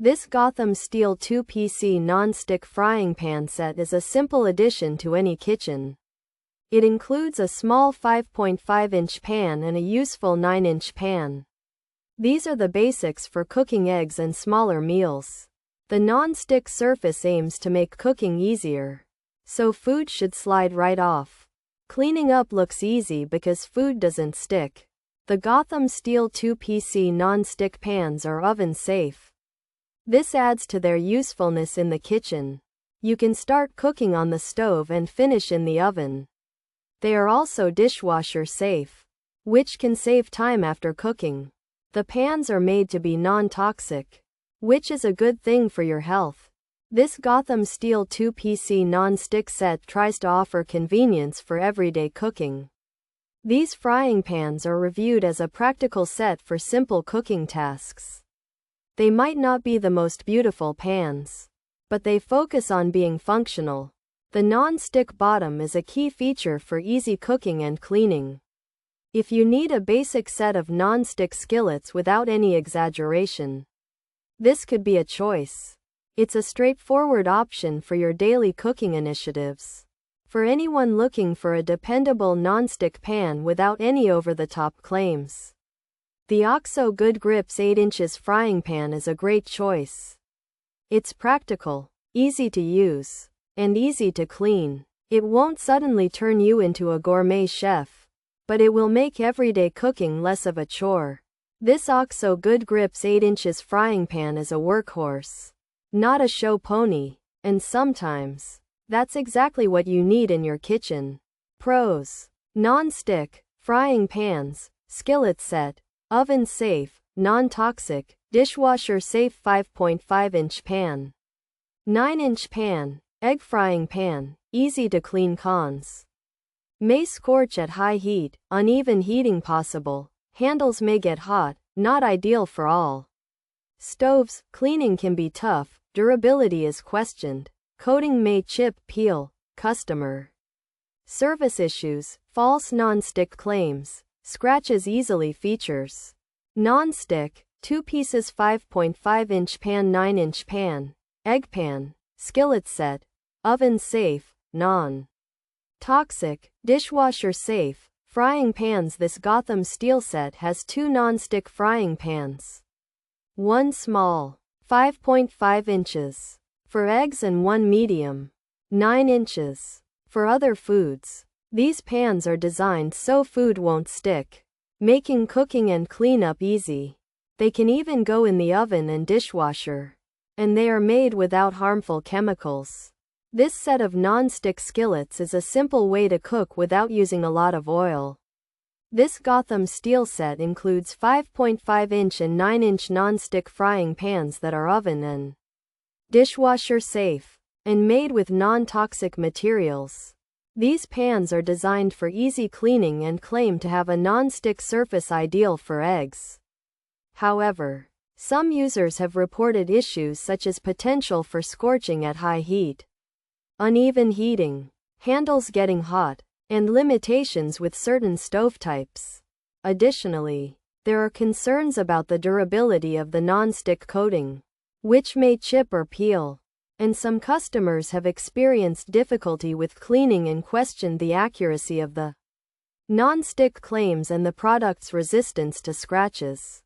This Gotham Steel 2PC non-stick frying pan set is a simple addition to any kitchen. It includes a small 5.5-inch pan and a useful 9-inch pan. These are the basics for cooking eggs and smaller meals. The non-stick surface aims to make cooking easier, so food should slide right off. Cleaning up looks easy because food doesn't stick. The Gotham Steel 2PC non-stick pans are oven-safe. This adds to their usefulness in the kitchen. You can start cooking on the stove and finish in the oven. They are also dishwasher safe, which can save time after cooking. The pans are made to be non-toxic, which is a good thing for your health. This Gotham Steel 2PC non-stick set tries to offer convenience for everyday cooking. These frying pans are reviewed as a practical set for simple cooking tasks. They might not be the most beautiful pans, but they focus on being functional. The non-stick bottom is a key feature for easy cooking and cleaning. If you need a basic set of non-stick skillets without any exaggeration, this could be a choice. It's a straightforward option for your daily cooking initiatives. For anyone looking for a dependable non-stick pan without any over-the-top claims, the OXO Good Grips 8 inches frying pan is a great choice. It's practical, easy to use, and easy to clean. It won't suddenly turn you into a gourmet chef, but it will make everyday cooking less of a chore. This OXO Good Grips 8 inches frying pan is a workhorse, not a show pony, and sometimes that's exactly what you need in your kitchen. Pros: non-stick frying pans, skillet set, oven safe, non-toxic, dishwasher safe 5.5-inch pan, 9-inch pan, egg frying pan, easy to clean. Cons: may scorch at high heat, uneven heating possible, handles may get hot, not ideal for all stoves, cleaning can be tough, durability is questioned, coating may chip, peel, customer service issues, false non-stick claims, scratches easily. Features: non-stick, 2 pieces 5.5-inch pan, 9-inch pan, egg pan, skillet set, oven safe, non-toxic, dishwasher safe, frying pans. This Gotham Steel set has 2 non-stick frying pans. One small, 5.5 inches, for eggs and one medium, 9 inches, for other foods. These pans are designed so food won't stick, making cooking and cleanup easy. They can even go in the oven and dishwasher, and they are made without harmful chemicals. This set of non-stick skillets is a simple way to cook without using a lot of oil. This Gotham Steel set includes 5.5-inch and 9-inch non-stick frying pans that are oven and dishwasher safe, and made with non-toxic materials. These pans are designed for easy cleaning and claim to have a non-stick surface ideal for eggs. However, some users have reported issues such as potential for scorching at high heat, uneven heating, handles getting hot, and limitations with certain stove types. Additionally, there are concerns about the durability of the non-stick coating, which may chip or peel, and some customers have experienced difficulty with cleaning and questioned the accuracy of the non-stick claims and the product's resistance to scratches.